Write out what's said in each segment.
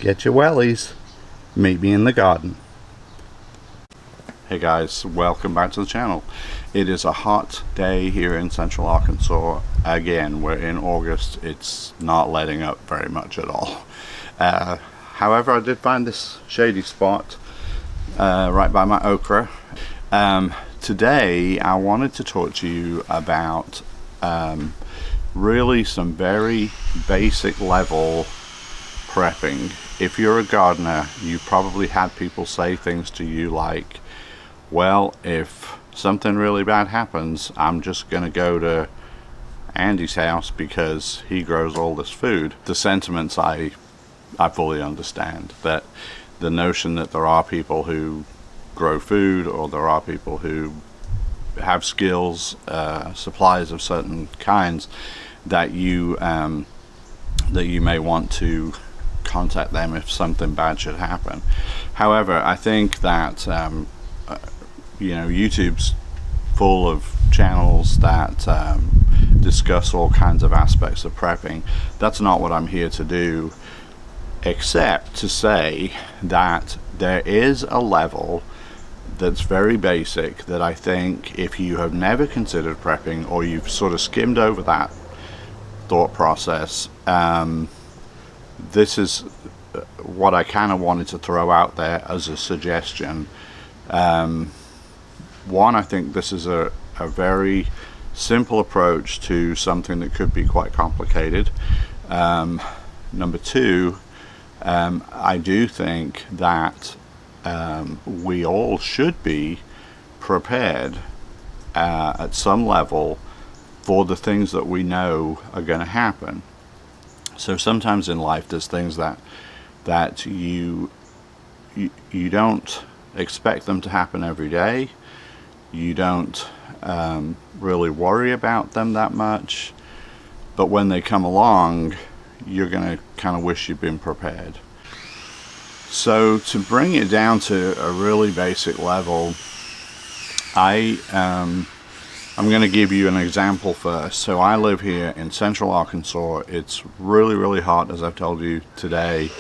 Get your wellies. Meet me in the garden. Hey guys, welcome back to the channel. It is a hot day here in central Arkansas. Again, we're in August. It's not letting up very much at all. However, I did find this shady spot right by my okra. Today I wanted to talk to you about really some very basic level prepping. If you're a gardener, you probably had people say things to you like, well, if something really bad happens, I'm just gonna go to Andy's house because he grows all this food. The sentiments I fully understand. That the notion that there are people who grow food, or there are people who have skills, supplies of certain kinds, that you may want to contact them if something bad should happen. However, I think that YouTube's full of channels that discuss all kinds of aspects of prepping. That's not what I'm here to do, except to say that there is a level that's very basic that I think if you have never considered prepping, or you've sort of skimmed over that thought process, this is what I kind of wanted to throw out there as a suggestion. One, I think this is a very simple approach to something that could be quite complicated. Number two, I do think that we all should be prepared at some level for the things that we know are going to happen. So sometimes in life there's things that you don't expect them to happen every day. You don't really worry about them that much, but when they come along, you're going to kind of wish you'd been prepared. So to bring it down to a really basic level, I'm going to give you an example first. So I live here in central Arkansas. It's really, really hot, as I've told you today.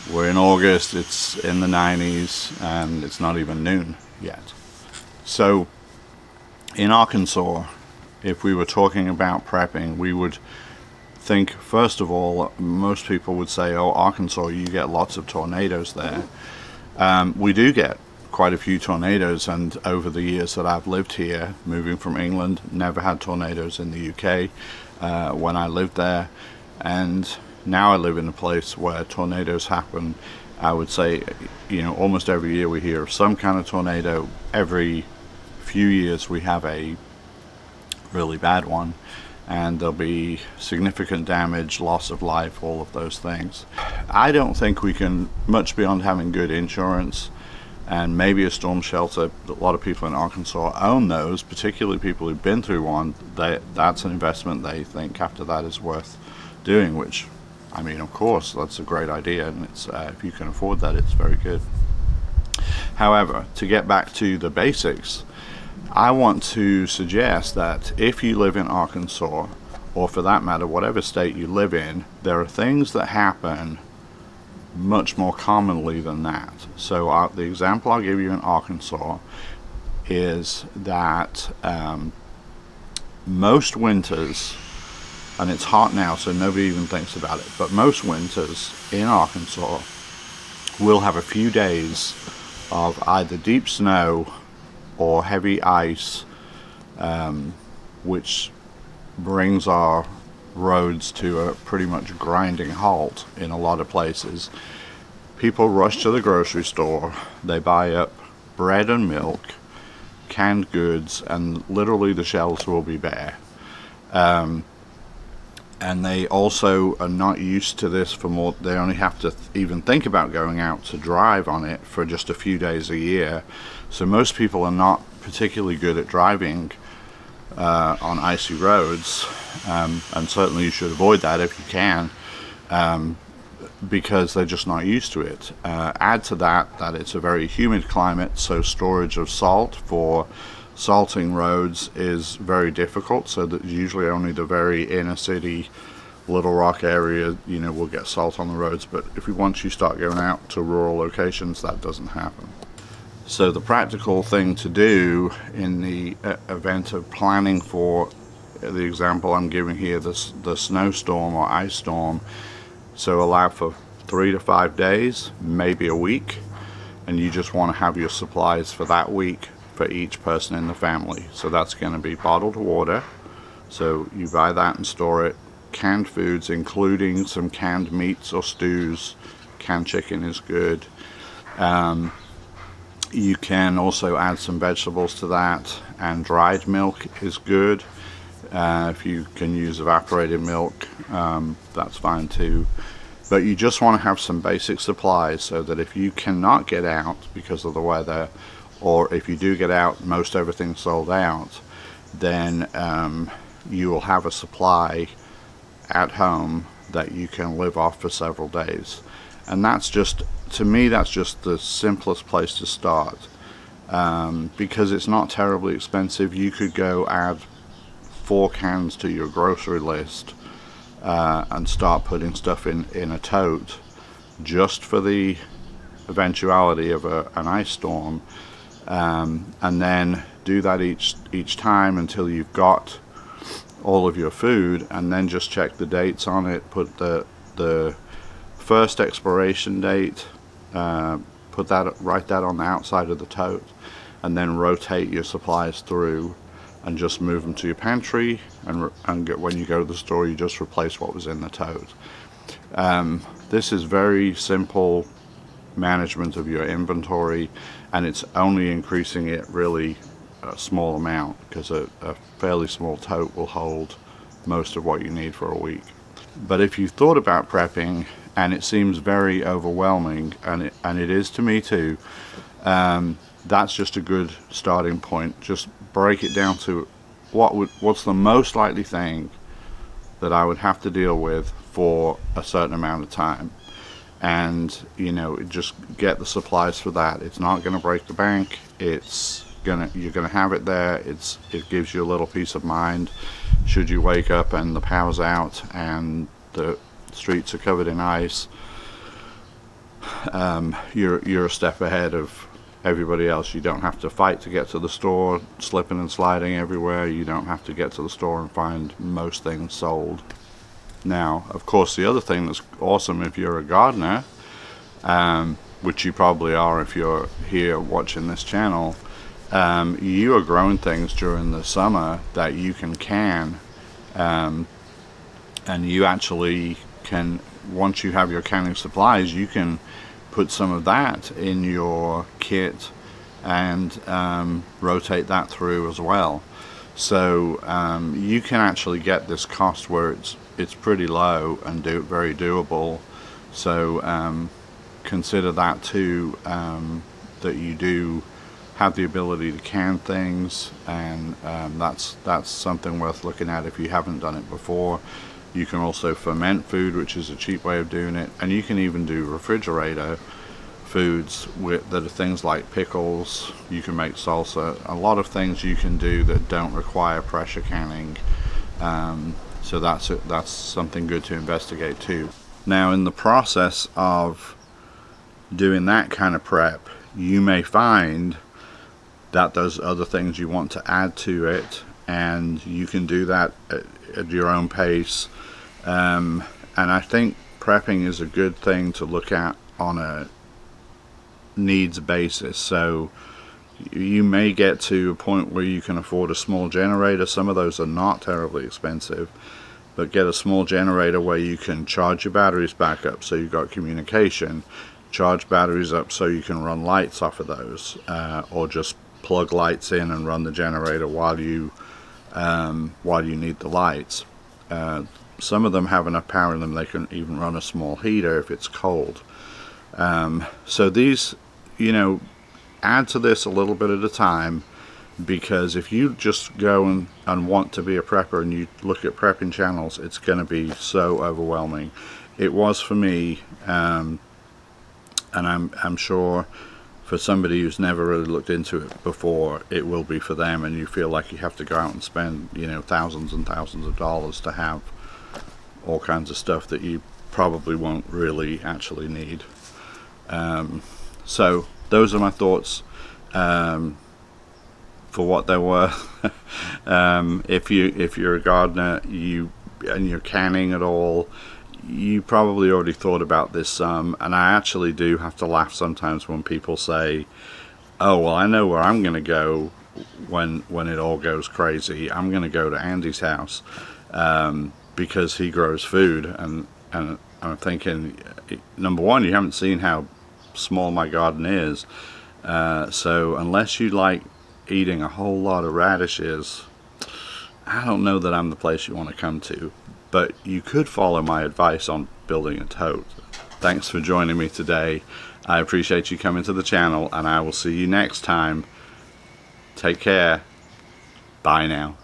We're in August, it's in the 90s, and it's not even noon yet. So in Arkansas, if we were talking about prepping, we would think, first of all, most people would say, oh, Arkansas, you get lots of tornadoes there. We do get quite a few tornadoes, and over the years that I've lived here, moving from England, never had tornadoes in the UK when I lived there, and now I live in a place where tornadoes happen. I would say, almost every year we hear of some kind of tornado. Every few years we have a really bad one, and there'll be significant damage, loss of life, all of those things. I don't think we can, much beyond having good insurance and maybe a storm shelter. A lot of people in Arkansas own those, particularly people who've been through one. That's an investment they think after that is worth doing, which, I mean, of course, that's a great idea, and it's if you can afford that, it's very good. However, to get back to the basics, I want to suggest that if you live in Arkansas, or for that matter, whatever state you live in, there are things that happen much more commonly than that. So the example I'll give you in Arkansas is that most winters, and it's hot now so nobody even thinks about it, but most winters in Arkansas will have a few days of either deep snow or heavy ice, which brings our roads to a pretty much grinding halt in a lot of places. People rush to the grocery store, they buy up bread and milk, canned goods, and literally the shelves will be bare. And they also are not used to this for more. They only have to even think about going out to drive on it for just a few days a year. So most people are not particularly good at driving on icy roads, and certainly you should avoid that if you can, because they're just not used to it. Add to that it's a very humid climate, so storage of salt for salting roads is very difficult, so that usually only the very inner city Little Rock area, you know, we'll get salt on the roads, but once you start going out to rural locations, that doesn't happen. So the practical thing to do in the event of planning for the example I'm giving here, the snowstorm or ice storm, so allow for 3 to 5 days, maybe a week, and you just want to have your supplies for that week for each person in the family. So that's going to be bottled water, so you buy that and store it. Canned foods, including some canned meats or stews. Canned chicken is good. You can also add some vegetables to that, and dried milk is good. If you can use evaporated milk, that's fine too. But you just want to have some basic supplies so that if you cannot get out because of the weather, or if you do get out, most everything's sold out, then you will have a supply at home that you can live off for several days. And that's just, to me, that's just the simplest place to start, because it's not terribly expensive. You could go add 4 cans to your grocery list and start putting stuff in a tote just for the eventuality of an ice storm, and then do that each time until you've got all of your food, and then just check the dates on it. Put the first expiration date, write that on the outside of the tote, and then rotate your supplies through and just move them to your pantry, and when you go to the store, you just replace what was in the tote. This is very simple management of your inventory, and it's only increasing it really a small amount, because a fairly small tote will hold most of what you need for a week. But if you thought about prepping and it seems very overwhelming, and it is to me too, that's just a good starting point. Just break it down to what's the most likely thing that I would have to deal with for a certain amount of time, and you know, just get the supplies for that. It's not going to break the bank. You're gonna have it there. It gives you a little peace of mind should you wake up and the power's out and the streets are covered in ice. You're a step ahead of everybody else. You don't have to fight to get to the store, slipping and sliding everywhere. You don't have to get to the store and find most things sold. Now, of course, the other thing that's awesome if you're a gardener, which you probably are if you're here watching this channel, you are growing things during the summer that you can, and you actually can, once you have your canning supplies, you can put some of that in your kit and rotate that through as well. So you can actually get this cost where it's pretty low and very doable. So consider that too, that you do have the ability to can things, and that's something worth looking at if you haven't done it before. You can also ferment food, which is a cheap way of doing it, and you can even do refrigerator foods that are things like pickles. You can make salsa. A lot of things you can do that don't require pressure canning. So that's something good to investigate too. Now, in the process of doing that kind of prep, you may find that there's other things you want to add to it, and you can do that at your own pace. And I think prepping is a good thing to look at on a needs basis. So you may get to a point where you can afford a small generator. Some of those are not terribly expensive, but get a small generator where you can charge your batteries back up so you've got communication, charge batteries up so you can run lights off of those, or just plug lights in and run the generator while you need the lights. Some of them have enough power in them they can even run a small heater if it's cold. So these, you know, add to this a little bit at a time, because if you just go and want to be a prepper and you look at prepping channels, it's going to be so overwhelming. It was for me, and I'm sure for somebody who's never really looked into it before, it will be for them, and you feel like you have to go out and spend, you know, thousands and thousands of dollars to have all kinds of stuff that you probably won't really actually need. So those are my thoughts for what they're worth. If you're a gardener, and you're canning at all, you probably already thought about this some. And I actually do have to laugh sometimes when people say, "Oh, well, I know where I'm going to go when it all goes crazy. I'm going to go to Andy's house because he grows food." And I'm thinking, number one, you haven't seen how small my garden is. So unless you like eating a whole lot of radishes, I don't know that I'm the place you want to come to. But you could follow my advice on building a tote. Thanks for joining me today. I appreciate you coming to the channel, and I will see you next time. Take care. Bye now.